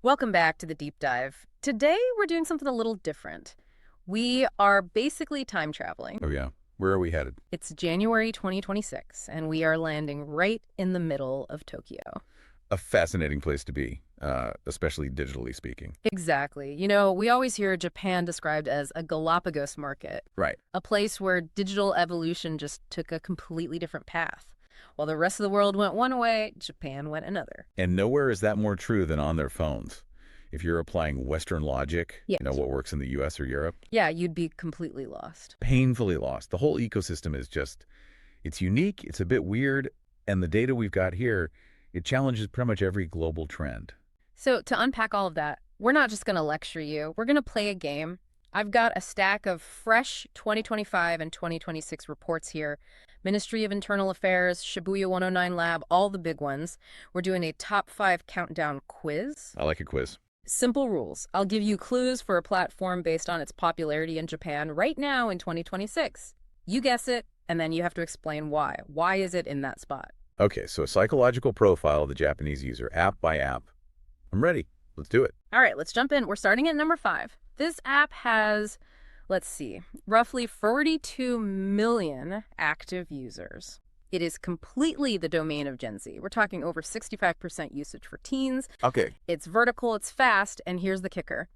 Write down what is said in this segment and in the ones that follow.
Welcome back to the deep dive. Today, we're doing something a little different. We are basically time traveling. Oh, yeah. Where are we headed? It's January 2026, and we are landing right in the middle of Tokyo. A fascinating place to be, especially digitally speaking. Exactly. You know, we always hear Japan described as a Galapagos market, Right. a place where digital evolution just took a completely different path. While the rest of the world went one way, Japan went another. And nowhere is that more true than on their phones. If you're applying Western logic, Yes. what works in the US or Europe, Yeah, you'd be completely lost. painfully lost. The whole ecosystem is just, it's unique, it's a bit weird, and the data we've got here, it challenges pretty much every global trend. So to unpack all of that, we're not just going to lecture you. We're going to play a game. I've got a stack of fresh 2025 and 2026 reports here. Ministry of Internal Affairs, Shibuya 109 Lab, all the big ones. We're doing a top 5 countdown quiz. I like a quiz. Simple rules. I'll give you clues for a platform based on its popularity in Japan right now in 2026. You guess it, and then you have to explain why. Why is it in that spot? Okay, so a psychological profile of the Japanese user, app by app. I'm ready. Let's do it. All right, let's jump in. We're starting at number 5. This app has, let's see, roughly 42 million active users. It is completely the domain of Gen Z. We're talking over 65% usage for teens. Okay. It's vertical, it's fast, and here's the kicker.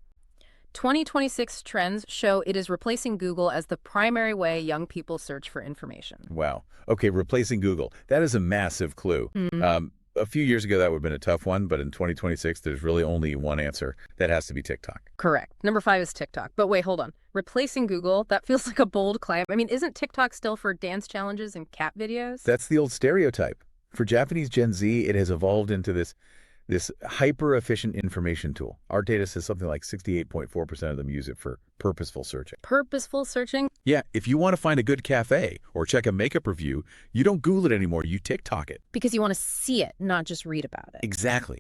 2026 trends show it is replacing Google as the primary way young people search for information. Wow. Okay, replacing Google. That is a massive clue. A few years ago, that would have been a tough one, but in 2026, there's really only one answer. That has to be TikTok. Correct. Number 5 is TikTok. But wait, hold on. Replacing Google, that feels like a bold claim. I mean, isn't TikTok still for dance challenges and cat videos? That's the old stereotype. For Japanese Gen Z, it has evolved into this hyper-efficient information tool. Our data says something like 68.4% of them use it for purposeful searching. Purposeful searching? Yeah, if you want to find a good cafe or check a makeup review, you don't Google it anymore, you TikTok it. Because you want to see it, not just read about it. Exactly.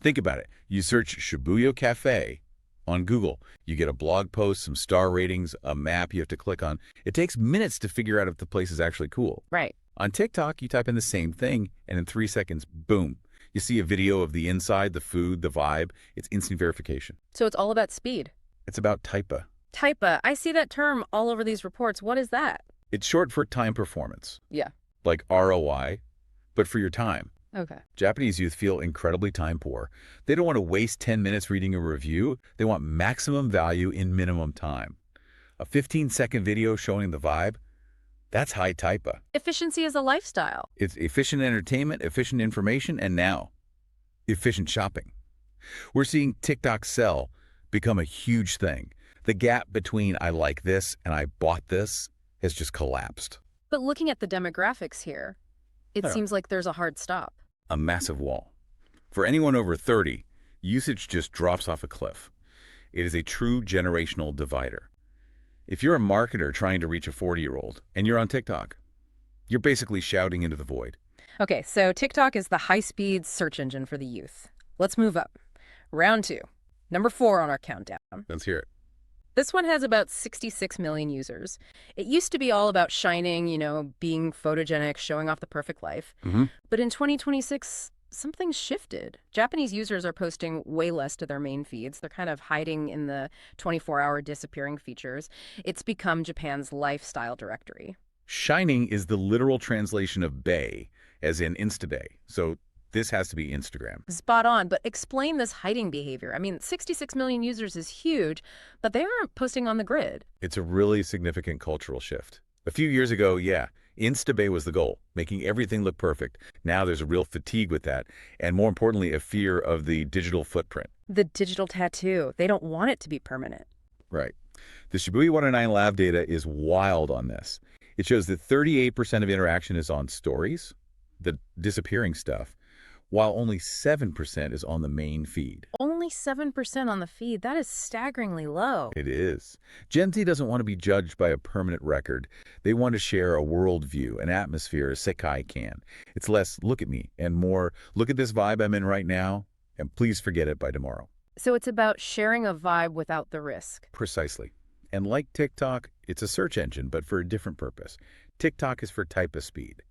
Think about it. You search Shibuya Cafe on Google. You get a blog post, some star ratings, a map you have to click on. It takes minutes to figure out if the place is actually cool. Right. On TikTok, you type in the same thing, and in 3 seconds, boom. You see a video of the inside, the food, the vibe. It's instant verification. So it's all about speed. It's about typa. Typa. I see that term all over these reports. What is that? It's short for time performance, Yeah. like ROI, but for your time. Okay. Japanese youth feel incredibly time poor. They don't want to waste 10 minutes reading a review. They want maximum value in minimum time. A 15-second video showing the vibe, that's high typa. Efficiency is a lifestyle. It's efficient entertainment, efficient information, and now, efficient shopping. We're seeing TikTok sell become a huge thing. The gap between I like this and I bought this has just collapsed. But looking at the demographics here, it Oh. seems like there's a hard stop. A massive wall. For anyone over 30, usage just drops off a cliff. It is a true generational divider. If you're a marketer trying to reach a 40-year-old and you're on TikTok, you're basically shouting into the void. Okay, so TikTok is the high-speed search engine for the youth. Let's move up. Round 2. Number 4 on our countdown. Let's hear it. This one has about 66 million users. It used to be all about shining, being photogenic, showing off the perfect life. But in 2026, something shifted. Japanese users are posting way less to their main feeds. They're kind of hiding in the 24-hour disappearing features. It's become Japan's lifestyle directory. Shining is the literal translation of bay, as in Instabay. So this has to be Instagram. Spot on, but explain this hiding behavior. I mean, 66 million users is huge, but they aren't posting on the grid. It's a really significant cultural shift. A few years ago, yeah, Instabay was the goal, making everything look perfect. Now there's a real fatigue with that, and more importantly, a fear of the digital footprint. The digital tattoo. They don't want it to be permanent. Right. The Shibuya 109 Lab data is wild on this. It shows that 38% of interaction is on stories, the disappearing stuff, while only 7% is on the main feed. Only 7% on the feed. That is staggeringly low. It is. Gen Z doesn't want to be judged by a permanent record. They want to share a worldview, an atmosphere, a sekai can. It's less, look at me, and more, look at this vibe I'm in right now, and please forget it by tomorrow. So it's about sharing a vibe without the risk. Precisely. And like TikTok, it's a search engine, but for a different purpose. TikTok is for type of speed.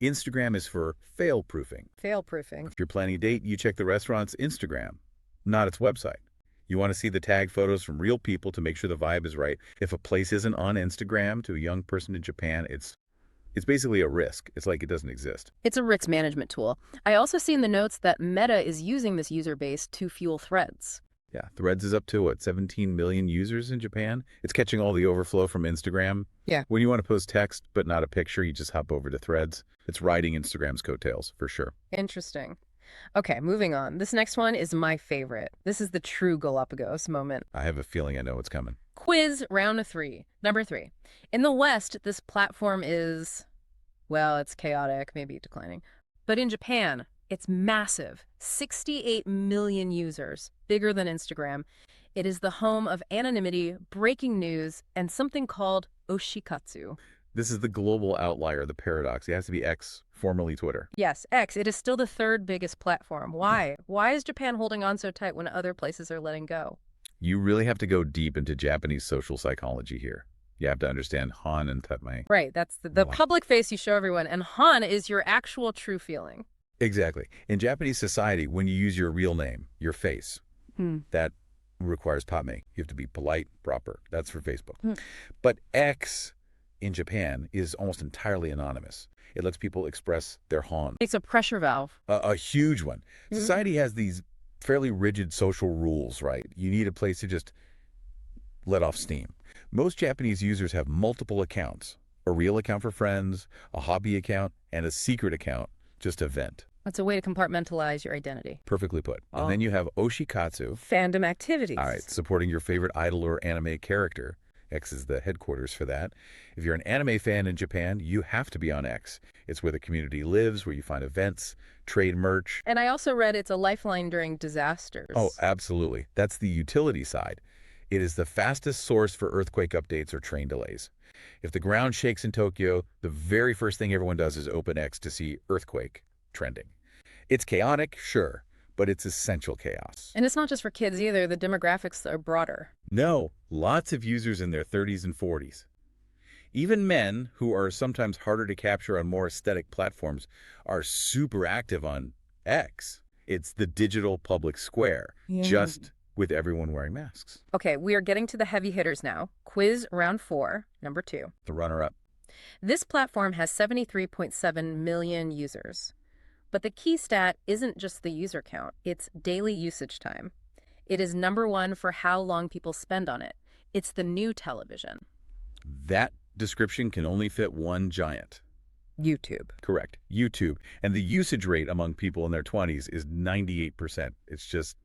Instagram is for fail-proofing. Fail-proofing. If you're planning a date, you check the restaurant's Instagram. not its website. You want to see the tag photos from real people to make sure the vibe is right. If a place isn't on Instagram to a young person in Japan, it's basically a risk. It's like it doesn't exist. It's a risk management tool. I also see in the notes that Meta is using this user base to fuel Threads. Yeah, Threads is up to, what, 17 million users in Japan? It's catching all the overflow from Instagram. Yeah. When you want to post text but not a picture, you just hop over to Threads. It's riding Instagram's coattails, for sure. Interesting. Okay, moving on. This next one is my favorite. This is the true Galapagos moment. I have a feeling I know what's coming. Quiz round 3. Number 3. In the West, this platform is, well, it's chaotic, maybe declining. But in Japan, it's massive. 68 million users, bigger than Instagram. It is the home of anonymity, breaking news, and something called oshikatsu. This is the global outlier, the paradox. It has to be X, formerly Twitter. Yes, X. It is still the third biggest platform. Why? Why is Japan holding on so tight when other places are letting go? You really have to go deep into Japanese social psychology here. You have to understand Han and Tatmai. Right, that's the public face you show everyone, and Han is your actual true feeling. Exactly. In Japanese society, when you use your real name, your face, that requires patme. You have to be polite, proper. That's for Facebook. But X in Japan is almost entirely anonymous. It lets people express their Han. It's a pressure valve. A huge one. Society has these fairly rigid social rules, right? You need a place to just let off steam. Most Japanese users have multiple accounts. A real account for friends, a hobby account, and a secret account just to vent. That's a way to compartmentalize your identity. Perfectly put. And then you have oshikatsu. Fandom activities. All right, supporting your favorite idol or anime character. X is the headquarters for that. If you're an anime fan in Japan, you have to be on X. It's where the community lives, where you find events, trade merch. And I also read it's a lifeline during disasters. Oh, absolutely. That's the utility side. It is the fastest source for earthquake updates or train delays. If the ground shakes in Tokyo, the very first thing everyone does is open X to see earthquake trending. It's chaotic, sure, but it's essential chaos. And it's not just for kids either. The demographics are broader. No, lots of users in their 30s and 40s. Even men, who are sometimes harder to capture on more aesthetic platforms, are super active on X. It's the digital public square, just with everyone wearing masks. Okay, we are getting to the heavy hitters now. Quiz round 4, number 2. The runner-up. This platform has 73.7 million users. But the key stat isn't just the user count, it's daily usage time. It is number 1 for how long people spend on it. It's the new television. That description can only fit one giant. YouTube. Correct, YouTube. And the usage rate among people in their 20s is 98%. It's just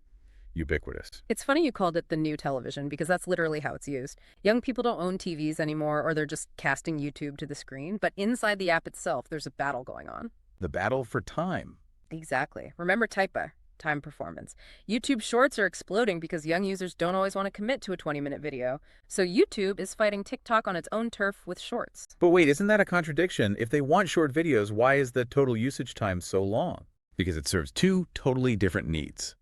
ubiquitous. It's funny you called it the new television because that's literally how it's used. Young people don't own TVs anymore, or they're just casting YouTube to the screen. But inside the app itself, there's a battle going on. The battle for time. Exactly. Remember TIPA, time performance. YouTube Shorts are exploding because young users don't always want to commit to a 20-minute video. So YouTube is fighting TikTok on its own turf with Shorts. But wait, isn't that a contradiction? If they want short videos, why is the total usage time so long? Because it serves two totally different needs.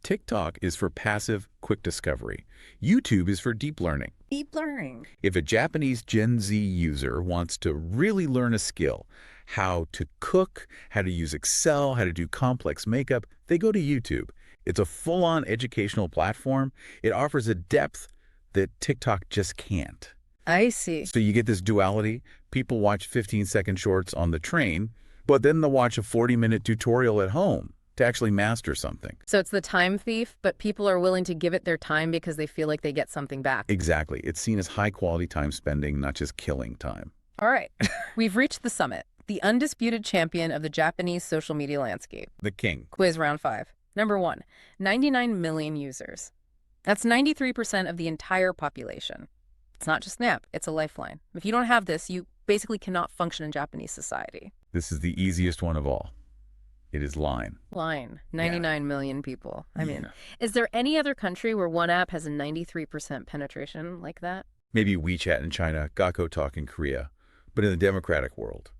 TikTok is for passive, quick discovery. YouTube is for deep learning. Deep learning. If a Japanese Gen Z user wants to really learn a skill, how to cook, how to use Excel, how to do complex makeup, they go to YouTube. It's a full-on educational platform. It offers a depth that TikTok just can't. I see. So you get this duality. People watch 15-second shorts on the train, but then they'll watch a 40-minute tutorial at home to actually master something. So it's the time thief, but people are willing to give it their time because they feel like they get something back. Exactly. It's seen as high-quality time spending, not just killing time. All right. We've reached the summit. The undisputed champion of the Japanese social media landscape. The king. Quiz round 5. Number 1, 99 million users. That's 93% of the entire population. It's not just Snap, it's a lifeline. If you don't have this, you basically cannot function in Japanese society. This is the easiest one of all. It is Line. Line, 99 million people. I mean, is there any other country where one app has a 93% penetration like that? Maybe WeChat in China, KakaoTalk in Korea, but in the democratic world.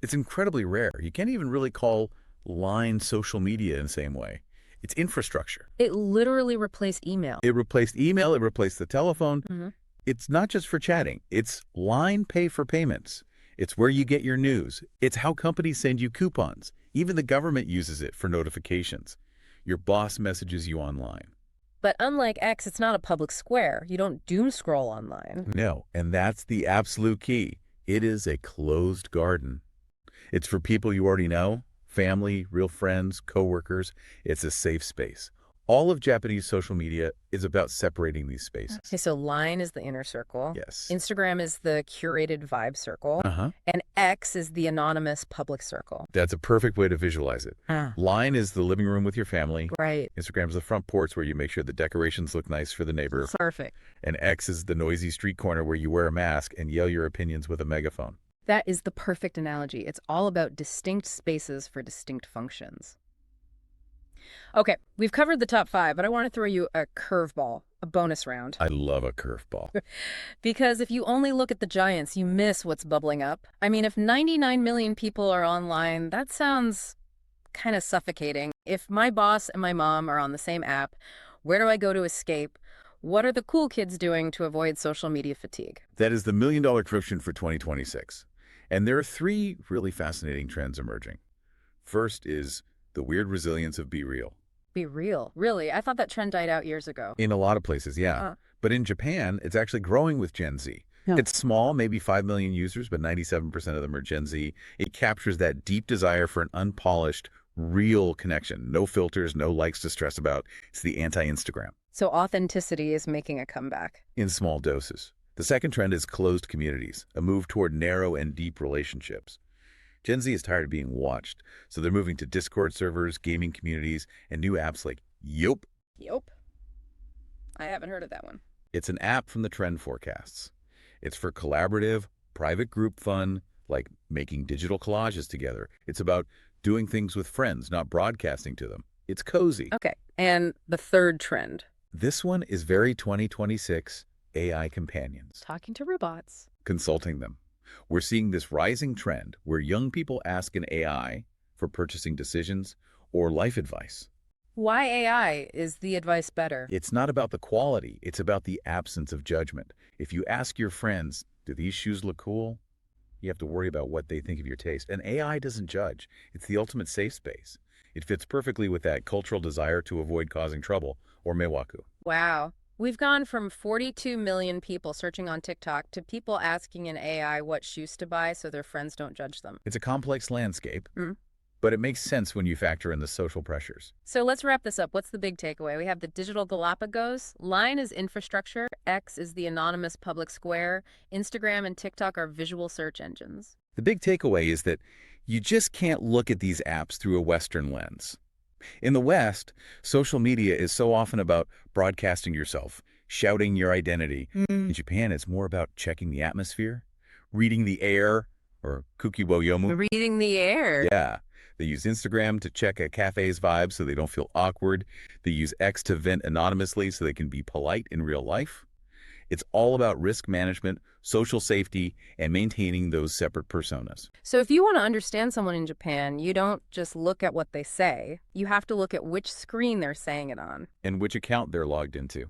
It's incredibly rare. You can't even really call Line social media in the same way. It's infrastructure. It literally replaced email. It replaced email. It replaced the telephone. It's not just for chatting. It's Line Pay for payments. It's where you get your news. It's how companies send you coupons. Even the government uses it for notifications. Your boss messages you online. But unlike X, it's not a public square. You don't doom scroll online. No, and that's the absolute key. It is a closed garden. It's for people you already know, family, real friends, coworkers. It's a safe space. All of Japanese social media is about separating these spaces. Okay, so Line is the inner circle. Yes. Instagram is the curated vibe circle. And X is the anonymous public circle. That's a perfect way to visualize it. Line is the living room with your family. Right. Instagram's the front porch where you make sure the decorations look nice for the neighbor. Perfect. And X is the noisy street corner where you wear a mask and yell your opinions with a megaphone. That is the perfect analogy. It's all about distinct spaces for distinct functions. Okay, we've covered the top 5, but I want to throw you a curveball, a bonus round. I love a curveball. Because if you only look at the giants, you miss what's bubbling up. I mean, if 99 million people are online, that sounds kind of suffocating. If my boss and my mom are on the same app, where do I go to escape? What are the cool kids doing to avoid social media fatigue? That is the million-dollar question for 2026. And there are 3 really fascinating trends emerging. First is the weird resilience of Be Real. Be real. Really? I thought that trend died out years ago. In a lot of places, yeah. But in Japan, it's actually growing with Gen Z. Yeah. It's small, maybe 5 million users, but 97% of them are Gen Z. It captures that deep desire for an unpolished, real connection. No filters, no likes to stress about. It's the anti-Instagram. So authenticity is making a comeback. In small doses. The second trend is closed communities, a move toward narrow and deep relationships. Gen Z is tired of being watched, so they're moving to Discord servers, gaming communities, and new apps like Yope. Yope? I haven't heard of that one. It's an app from the trend forecasts. It's for collaborative, private group fun, like making digital collages together. It's about doing things with friends, not broadcasting to them. It's cozy. Okay, and the third trend? This one is very 2026 AI companions. Talking to robots. Consulting them. We're seeing this rising trend where young people ask an AI for purchasing decisions or life advice. Why AI? Is the advice better? It's not about the quality, it's about the absence of judgment. If you ask your friends, do these shoes look cool? You have to worry about what they think of your taste. And AI doesn't judge. It's the ultimate safe space. It fits perfectly with that cultural desire to avoid causing trouble, or mewaku. Wow. We've gone from 42 million people searching on TikTok to people asking an AI what shoes to buy so their friends don't judge them. It's a complex landscape, but it makes sense when you factor in the social pressures. So let's wrap this up. What's the big takeaway? We have the digital Galapagos. Line is infrastructure. X is the anonymous public square. Instagram and TikTok are visual search engines. The big takeaway is that you just can't look at these apps through a Western lens. In the West, social media is so often about broadcasting yourself, shouting your identity. In Japan, it's more about checking the atmosphere, reading the air, or kukiwoyomu. Reading the air. Yeah. They use Instagram to check a cafe's vibe so they don't feel awkward. They use X to vent anonymously so they can be polite in real life. It's all about risk management, social safety, and maintaining those separate personas. So if you want to understand someone in Japan, you don't just look at what they say. You have to look at which screen they're saying it on. And which account they're logged into.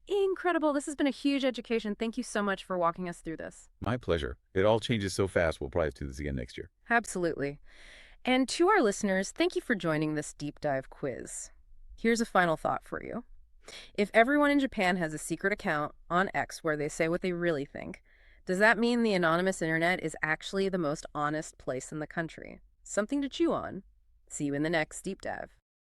Incredible. This has been a huge education. Thank you so much for walking us through this. My pleasure. It all changes so fast. We'll probably have to do this again next year. Absolutely. And to our listeners, thank you for joining this deep dive quiz. Here's a final thought for you. If everyone in Japan has a secret account on X where they say what they really think, does that mean the anonymous internet is actually the most honest place in the country? Something to chew on. See you in the next deep dive.